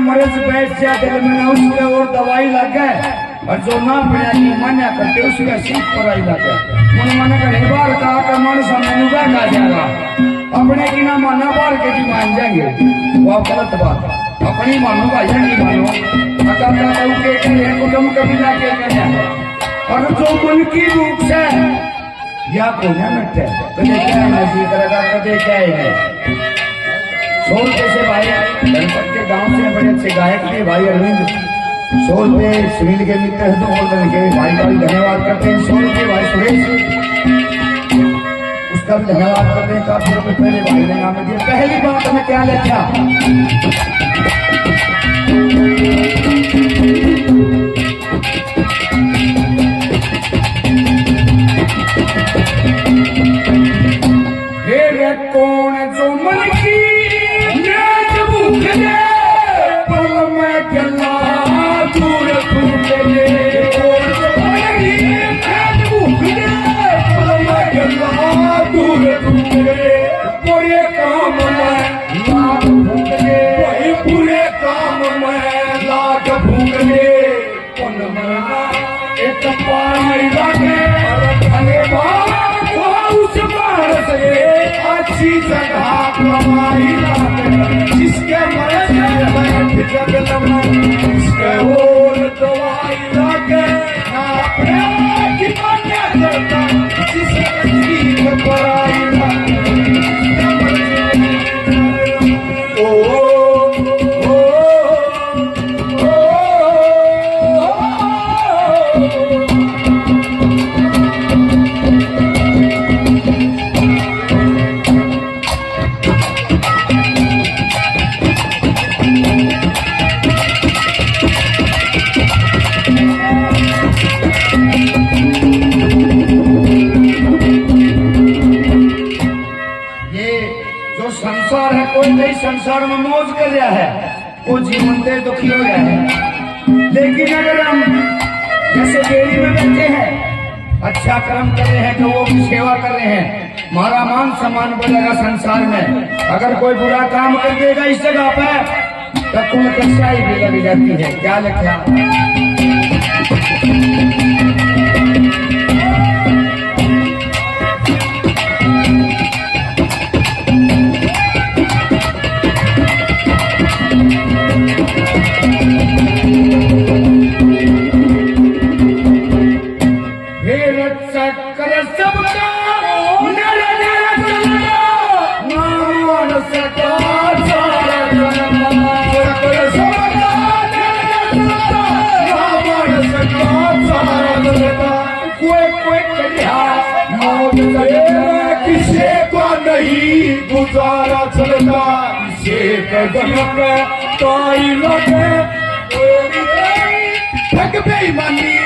मर्ज बैठ जाते मैंने उसके और दवाई लगे और जो ना पड़ा की मान्या करते उसके सीख पढ़ाई लगे मन का निर्भर का मन समय खा जाएगा अपने की ना माना बार के भी मान जाएंगे वो गलत बात अपनी मानो भाई नहीं मानो अगर कुटुंब कभी ना के और जो मन की रूप से या को ना मिटे तो क्या है जी करेगा कदे क्या है सोल कैसे भाई गणपत के गांव से बड़े अच्छे गायक थे भाई अरविंद सोल पे सुनील के मित्र हैं तो बोल के भाई का भी धन्यवाद करते हैं सोल के भाई सुरेश उसका भी धन्यवाद करते हैं काफी रुपए पहले भाई ने नाम दिया पहली बात हमें क्या लिखा हे कौन जो मन की अच्छी जगह कमाई जिसके मन जिसके और दवाई लागे जिसके पढ़ाई संसार में मौज कर रहा है वो जीवन से दुखी हो गया है लेकिन अगर हम जैसे डेरी में बैठे हैं अच्छा कर्म कर रहे हैं तो वो भी सेवा कर रहे हैं हमारा मान सम्मान बढ़ेगा संसार में अगर कोई बुरा काम कर देगा इस जगह पे तो तुम कक्षाई भी लग जाती है क्या लिखा किसे को नहीं गुजारा चलता इसे कदम ताई लगे ठग बेईमानी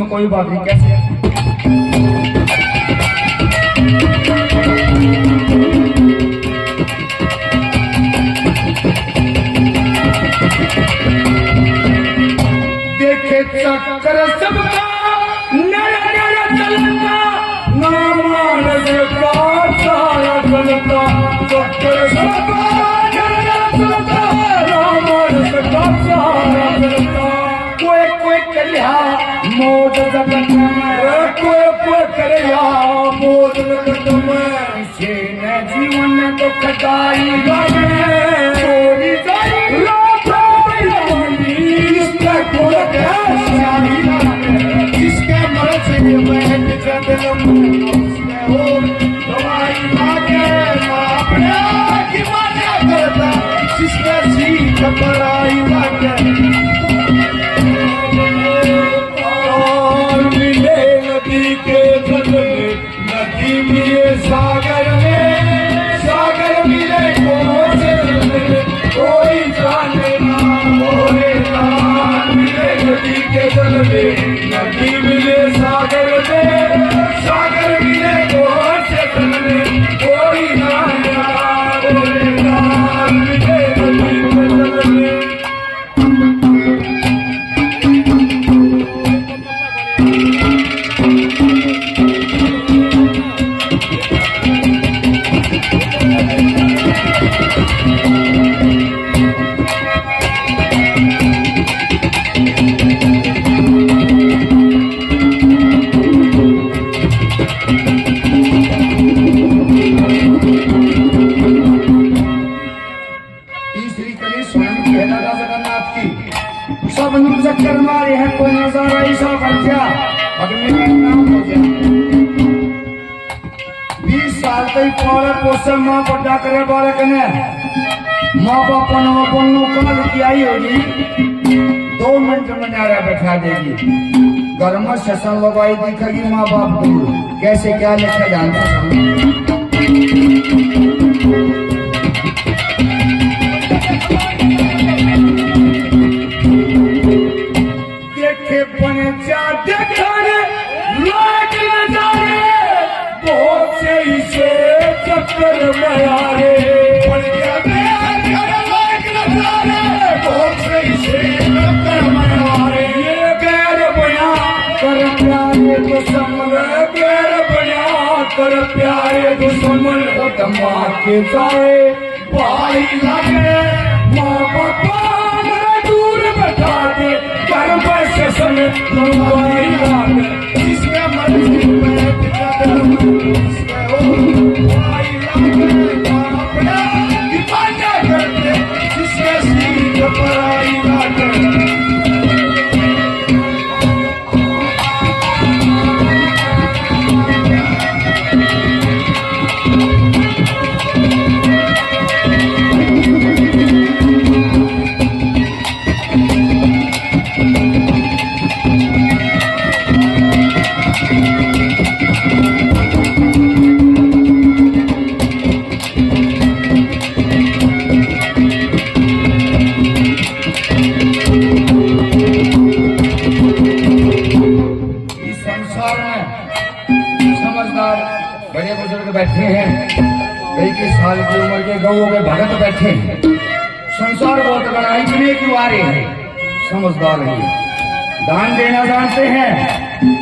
कोई बात नहीं, कैसे देखे चक्कर सबका नया नया चलता नामान का सारा चलता चक्कर सबका नया नया चलता नामान का सारा चलता कोई कोई करिया मौज जगत में कोई करिया मौज जगत में इसे न जीवन तो खटाई लगे चोरी जाई जिसके मर्द से बैठ दवाई मांगे अपने की मान्या करता जिसके सीख पराई लागे और मिले नदी के जल में नदी मिले सागर मिले कोई जाने ना बोले मिले नदी के जल में नदी मिले सागर मिले जल में कोई जाने ना बोले मिले नदी के जल में सब चक्कर मारे हैं कोई नजारा ऐसा बन गया अगर मेरा नाम हो गया 20 साल तक पाले पोसे माँ बड़ा करे बालक ने माँ बाप काल की आई होगी 2 मिनट में नारा बैठा देगी घर में सेशन लगाई दिखेगी माँ बाप दूर कैसे क्या लिखा जानता बहुत से इसे चक्कर में आ रे बहुत से इसे चक्कर में आ रे ये गैर बना कर प्यारे दुश्मन गैर बना कर प्यारे दुश्मन दमा के जाए भाई लगे माँ बापा दूर बैठा दे घर में सेशन जिसमें मर्जी बैठ जिसके सीख पराई लागे बड़े बुजुर्ग बैठे हैं 21 साल की उम्र के गऊ के भगत बैठे हैं संसार बहुत बड़ा इतने क्यों आ रहे हैं समझदार है दान देना जानते हैं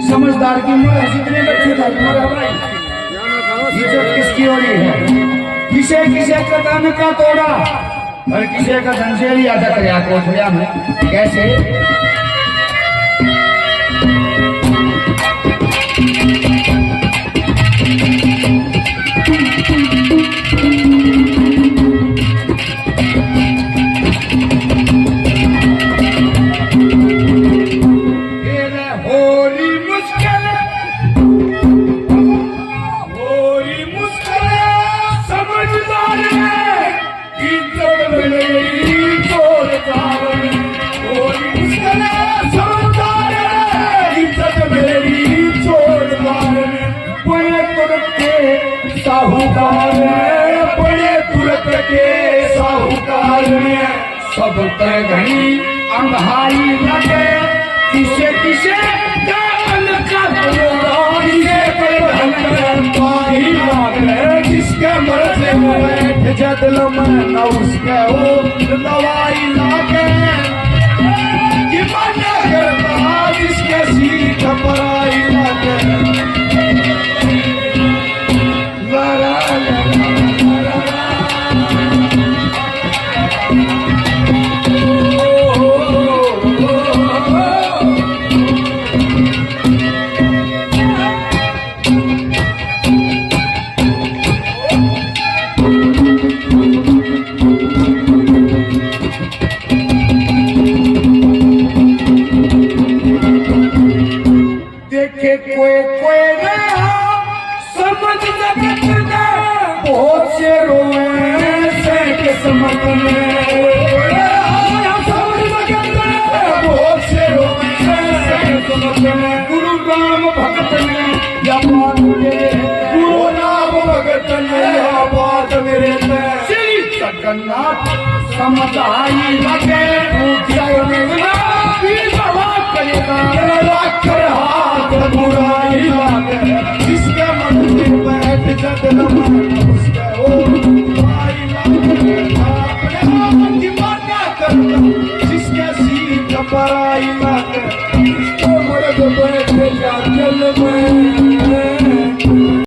समझदार की उम्र है जितने बच्चे भाई इज्जत किसकी हो रही है किसे किसे का धन का तोड़ा और किसे का धन से लिया था क्या कोठरिया में कैसे साहूकार बड़े तुरंत के साहूकार में सब घनी अंधारी लगे किसे किसे जिसके मर्ज़े में बैठ जदल में न उसके वो दवाई लागे कि मना करता जिसके सीख पर आई लागे ला ला ला ला ला देखे कोई कोई ना समझ जगत में बहुत से रोए से किस्मत में समझ जगत में बहुत से रोए से किस्मत में गुरु राम भगत ने या बात मेरे गुरु राम भगत ने या बात मेरे श्री जगन्नाथ समझ आई लगे बुराई लागे जिसके मन में बैठ जदल में उसके ओ बुराई लागे अपने आप की मान्या करता जिसके सीख पर आई लागे उसको मर्द बैठ जा चल